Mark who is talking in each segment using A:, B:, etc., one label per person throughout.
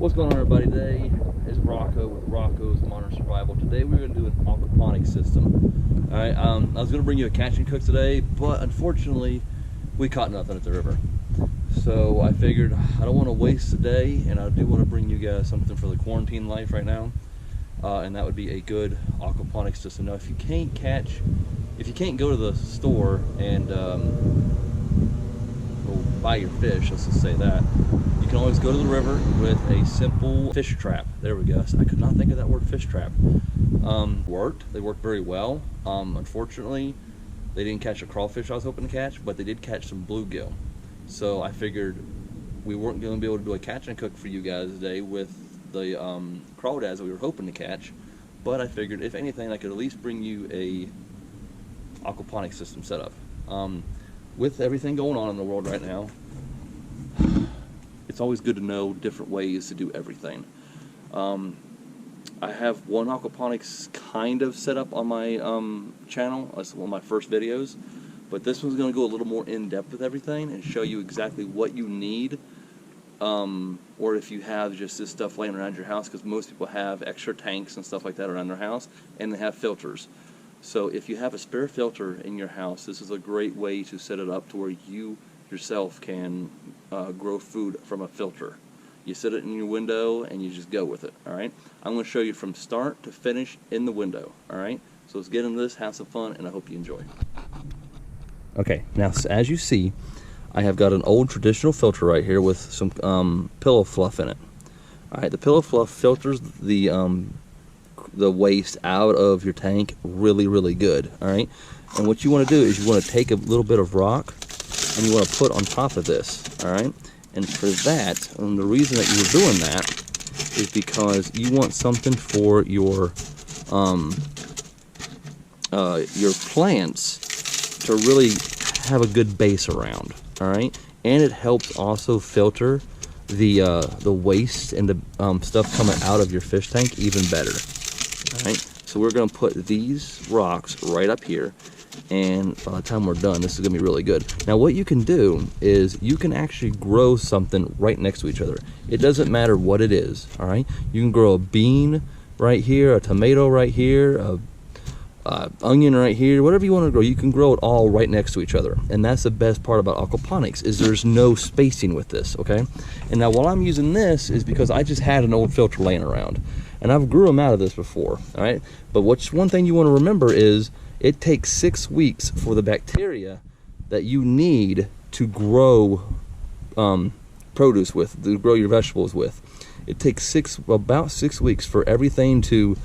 A: What's going on, everybody? Today is Rocco with Rocco's Modern Survival. Today we're going to do an aquaponic system. Alright, I was going to bring you a catch and cook today, but unfortunately we caught nothing at the river. So I figured I don't want to waste the day, and I do want to bring you guys something for the quarantine life right now. And that would be a good aquaponic system. Now if you can't go to the store and buy your fish, let's just say that, you can always go to the river with a simple fish trap. There we go. I could not think of that word, fish trap. They worked very well. Unfortunately they didn't catch a crawfish I was hoping to catch, but they did catch some bluegill. So I figured we weren't going to be able to do a catch and cook for you guys today with the crawdads that we were hoping to catch, but I figured if anything I could at least bring you a aquaponic system set up. With everything going on in the world right now, it's always good to know different ways to do everything. I have one aquaponics kind of set up on my channel. That's one of my first videos, but this one's going to go a little more in depth with everything and show you exactly what you need, or if you have just this stuff laying around your house, because most people have extra tanks and stuff like that around their house, and they have filters. So if you have a spare filter in your house, this is a great way to set it up to where you yourself can grow food from a filter. You set it in your window and you just go with it. All right, I'm going to show you from start to finish in the window. All right, so let's get into this, have some fun, and I hope you enjoy. Okay, now as you see, I have got an old traditional filter right here with some pillow fluff in it. All right, the pillow fluff filters the waste out of your tank really good. All right, and what you want to do is you want to take a little bit of rock and you want to put on top of this. All right, and for that, and the reason that you're doing that is because you want something for your plants to really have a good base around. All right, and it helps also filter the waste and the stuff coming out of your fish tank even better. All right, so we're going to put these rocks right up here, and by the time we're done, this is going to be really good. Now what you can do is you can actually grow something right next to each other. It doesn't matter what it is. All right, you can grow a bean right here, a tomato right here, a onion right here, whatever you want to grow, you can grow it all right next to each other. And that's the best part about aquaponics, is there's no spacing with this. Okay, and now while I'm using this is because I just had an old filter laying around, and I've grew them out of this before. All right, but what's one thing you want to remember is it takes 6 weeks for the bacteria that you need to grow produce with, to grow your vegetables with. It takes about 6 weeks for everything to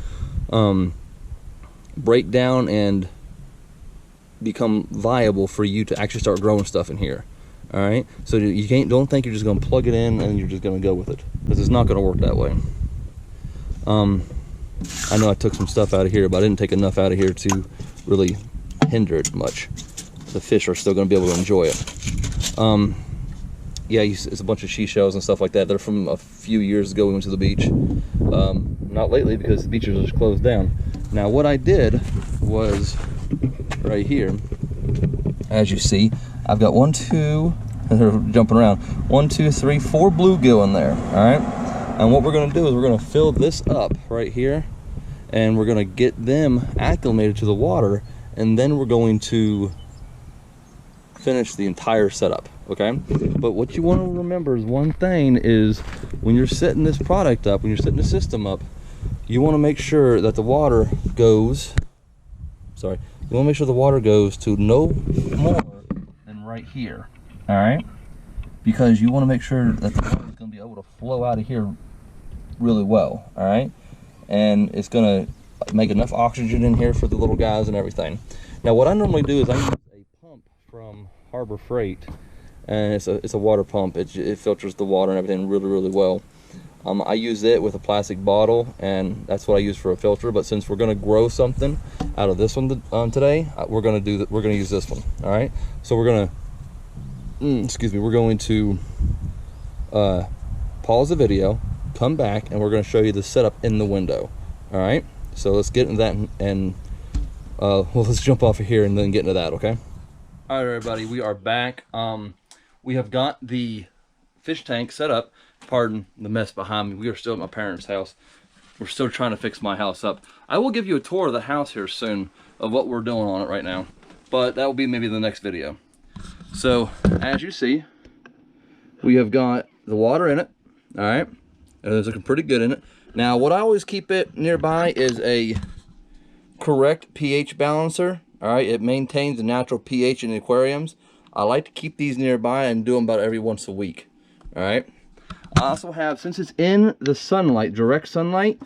A: break down and become viable for you to actually start growing stuff in here. All right, so you don't think you're just going to plug it in and you're just going to go with it, because it's not going to work that way. I know I took some stuff out of here, but I didn't take enough out of here to really hinder it much. The fish are still going to be able to enjoy it. Yeah, it's a bunch of seashells and stuff like that. They're from a few years ago we went to the beach. Not lately, because the beaches are just closed down. Now what I did was, right here, as you see, I've got 1, 2, and they're jumping around, 1, 2, 3, 4 bluegill in there. All right, and what we're going to do is we're going to fill this up right here, and we're going to get them acclimated to the water, and then we're going to finish the entire setup. Okay, but what you want to remember is one thing is, when you're setting this product up, when you're setting the system up, you want to make sure that the water goes, you want to make sure the water goes to no more than right here. All right, because you want to make sure that the water is going to be able to flow out of here really well. All right, and it's going to make enough oxygen in here for the little guys and everything. Now what I normally do is I use a pump from Harbor Freight, and it's a water pump. It filters the water and everything really well. I use it with a plastic bottle, and that's what I use for a filter. But since we're going to grow something out of this one today, we're going to use this one. All right, so we're going to we're going to pause the video, come back, and we're going to show you the setup in the window. All right, so let's get into that, and well, let's jump off of here and then get into that. Okay. All right, everybody, we are back. We have got the fish tank set up. Pardon the mess behind me. We are still at my parents' house. We're still trying to fix my house up. I will give you a tour of the house here soon of what we're doing on it right now, but that will be maybe the next video. So as you see, we have got the water in it. All right, and it's looking pretty good in it. Now what I always keep it nearby is a correct pH balancer. All right, it maintains the natural pH in the aquariums. I like to keep these nearby and do them about every once a week. All right, I also have, since it's in the sunlight, direct sunlight,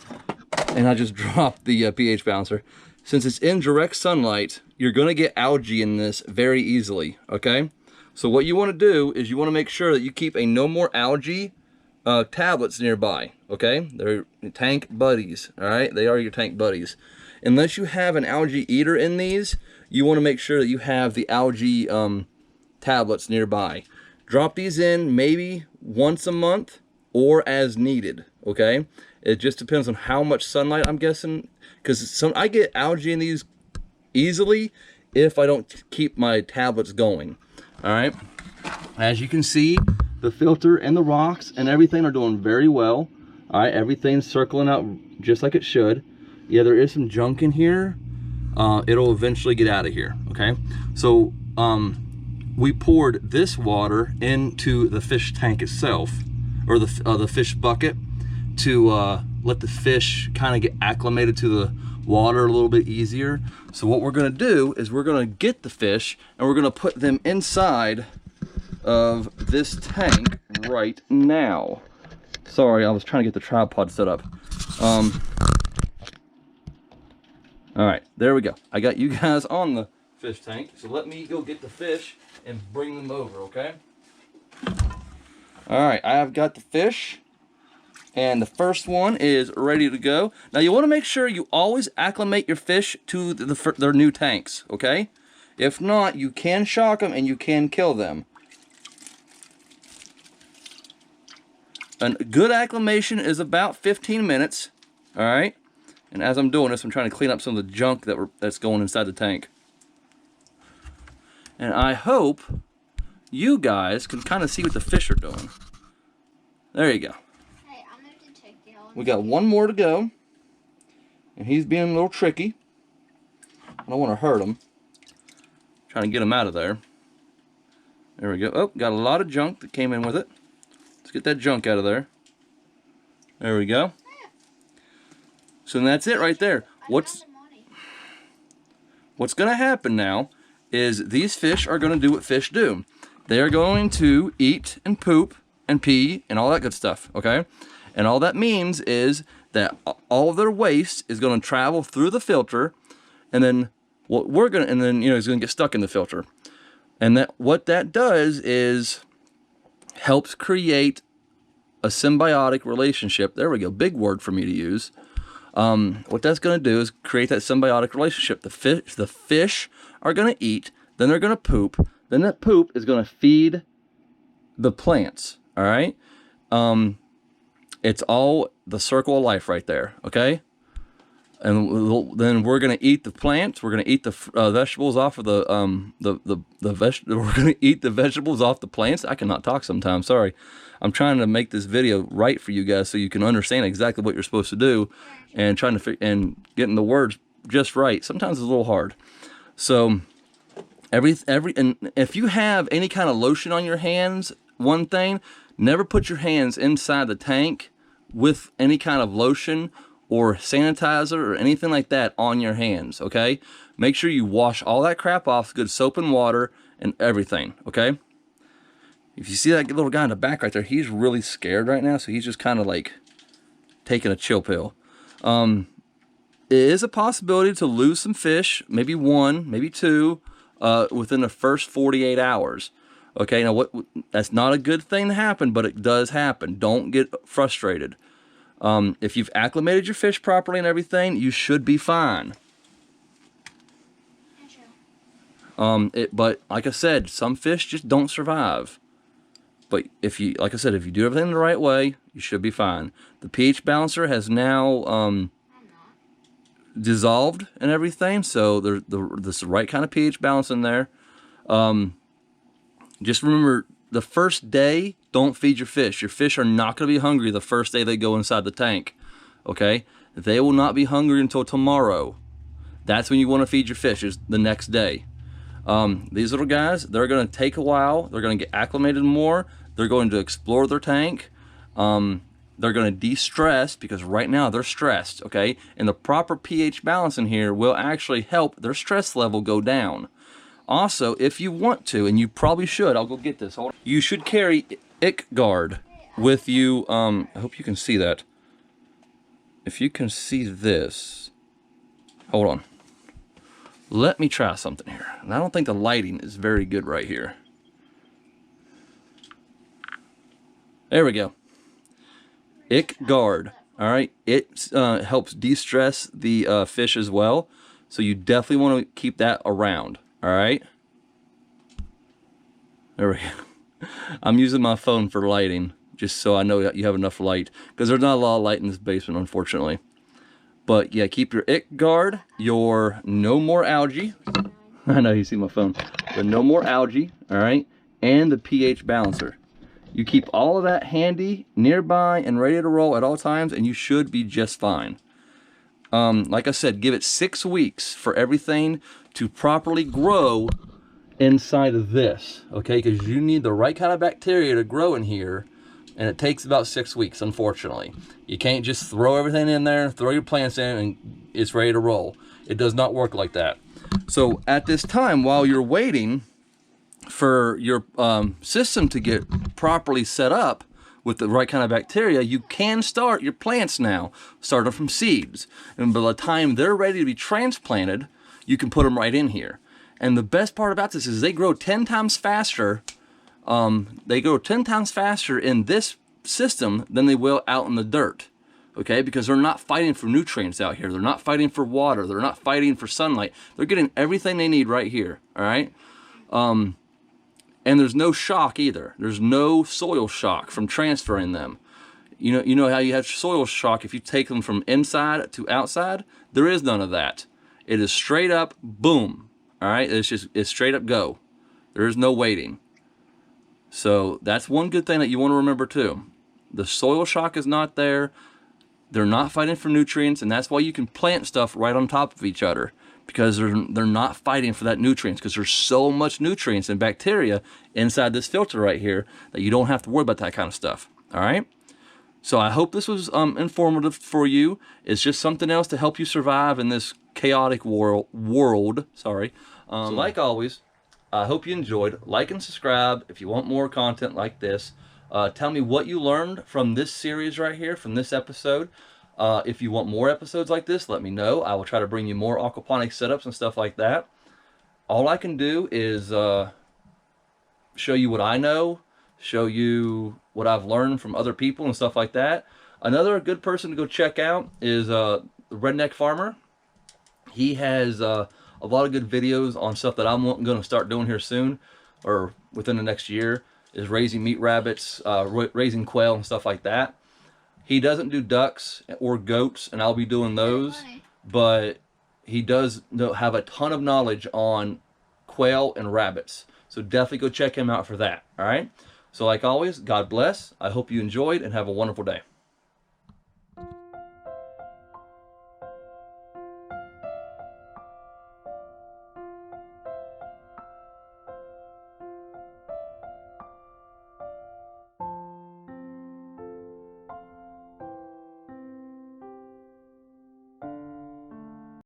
A: and I just dropped the pH balancer. Since it's in direct sunlight, you're gonna get algae in this very easily, okay? So what you wanna do is you wanna make sure that you keep a no more algae tablets nearby, okay? They're tank buddies, all right? They are your tank buddies. Unless you have an algae eater in these, you wanna make sure that you have the algae tablets nearby. Drop these in maybe once a month or as needed, okay? It just depends on how much sunlight, I'm guessing, because I get algae in these easily if I don't keep my tablets going. All right, as you can see, the filter and the rocks and everything are doing very well. All right, everything's circling out just like it should. Yeah, there is some junk in here. It'll eventually get out of here, okay? So we poured this water into the fish tank itself, or the fish bucket, to let the fish kind of get acclimated to the water a little bit easier. So what we're gonna do is we're gonna get the fish and we're gonna put them inside of this tank right now. Sorry, I was trying to get the tripod set up. All right, there we go. I got you guys on the fish tank. So let me go get the fish and bring them over, okay? All right, I have got the fish. And the first one is ready to go. Now you want to make sure you always acclimate your fish to their new tanks, okay? If not, you can shock them and you can kill them. A good acclimation is about 15 minutes, all right? And as I'm doing this, I'm trying to clean up some of the junk that's going inside the tank. And I hope you guys can kind of see what the fish are doing. There you go. We got one more to go, and he's being a little tricky. I don't want to hurt him. Trying to get him out of there. There we go. Oh, got a lot of junk that came in with it. Let's get that junk out of there. There we go. So that's it right there. What's going to happen now is these fish are going to do what fish do. They are going to eat and poop and pee and all that good stuff, okay? And all that means is that all of their waste is going to travel through the filter, and then you know, it's going to get stuck in the filter. And what that does is helps create a symbiotic relationship. There we go, big word for me to use. What that's going to do is create that symbiotic relationship. The fish are going to eat, then they're going to poop, then that poop is going to feed the plants. All right. It's all the circle of life right there, okay? And then we're gonna eat the plants. We're gonna eat the vegetables off of we're gonna eat the vegetables off the plants. I cannot talk sometimes. Sorry, I'm trying to make this video right for you guys so you can understand exactly what you're supposed to do, and trying to and getting the words just right. Sometimes it's a little hard. So and if you have any kind of lotion on your hands, one thing, never put your hands inside the tank with any kind of lotion or sanitizer or anything like that on your hands, okay? Make sure you wash all that crap off with good soap and water and everything, okay? If you see that little guy in the back right there, he's really scared right now, so he's just kind of like taking a chill pill. It is a possibility to lose some fish, maybe one, maybe two, within the first 48 hours. Okay, now that's not a good thing to happen, but it does happen. Don't get frustrated. If you've acclimated your fish properly and everything, you should be fine. But like I said, some fish just don't survive. But like I said, if you do everything the right way, you should be fine. The pH balancer has now dissolved and everything, so there's the right kind of pH balance in there. Just remember, the first day don't feed your fish. Your fish are not going to be hungry the first day they go inside the tank, okay? They will not be hungry until tomorrow. That's when you want to feed your fish, is the next day. These little guys, they're going to take a while. They're going to get acclimated more. They're going to explore their tank. They're going to de-stress, because right now they're stressed, okay? And the proper pH balance in here will actually help their stress level go down. Also, if you want to, and you probably should, I'll go get this. Hold on. You should carry ick guard with you. I hope you can see that. If you can see this, hold on. Let me try something here. And I don't think the lighting is very good right here. There we go. Ick guard. All right. It helps de-stress the fish as well. So you definitely want to keep that around. All right. There we go. I'm using my phone for lighting, just so I know that you have enough light, because there's not a lot of light in this basement, unfortunately. But yeah, keep your ick guard, your no more algae. I know you see my phone. The no more algae, all right, and the pH balancer. You keep all of that handy, nearby, and ready to roll at all times, and you should be just fine. Like I said, give it 6 weeks for everything to properly grow inside of this, okay? Because you need the right kind of bacteria to grow in here, and it takes about 6 weeks, unfortunately. You can't just throw everything in there, throw your plants in, and it's ready to roll. It does not work like that. So at this time, while you're waiting for your system to get properly set up with the right kind of bacteria, you can start your plants now, starting from seeds. And by the time they're ready to be transplanted, you can put them right in here. And the best part about this is they grow 10 times faster. They grow 10 times faster in this system than they will out in the dirt. Okay, because they're not fighting for nutrients out here. They're not fighting for water. They're not fighting for sunlight. They're getting everything they need right here. All right. And there's no shock either. There's no soil shock from transferring them. You know how you have soil shock if you take them from inside to outside? There is none of that. It is straight up boom. All right, it's straight up go. There is no waiting. So that's one good thing that you want to remember too. The soil shock is not there. They're not fighting for nutrients, and that's why you can plant stuff right on top of each other, because they're not fighting for that nutrients, because there's so much nutrients and bacteria inside this filter right here that you don't have to worry about that kind of stuff. All right. So I hope this was informative for you. It's just something else to help you survive in this chaotic world. Sorry. So like always, I hope you enjoyed. Like and subscribe if you want more content like this. Tell me what you learned from this series right here, from this episode. If you want more episodes like this, let me know. I will try to bring you more aquaponic setups and stuff like that. All I can do is show you what I know, show you what I've learned from other people and stuff like that. Another good person to go check out is the Redneck Farmer. He has a lot of good videos on stuff that I'm going to start doing here soon, or within the next year, is raising meat rabbits, raising quail and stuff like that. He doesn't do ducks or goats, and I'll be doing those, but he does have a ton of knowledge on quail and rabbits. So definitely go check him out for that, all right? So like always, God bless. I hope you enjoyed and have a wonderful day.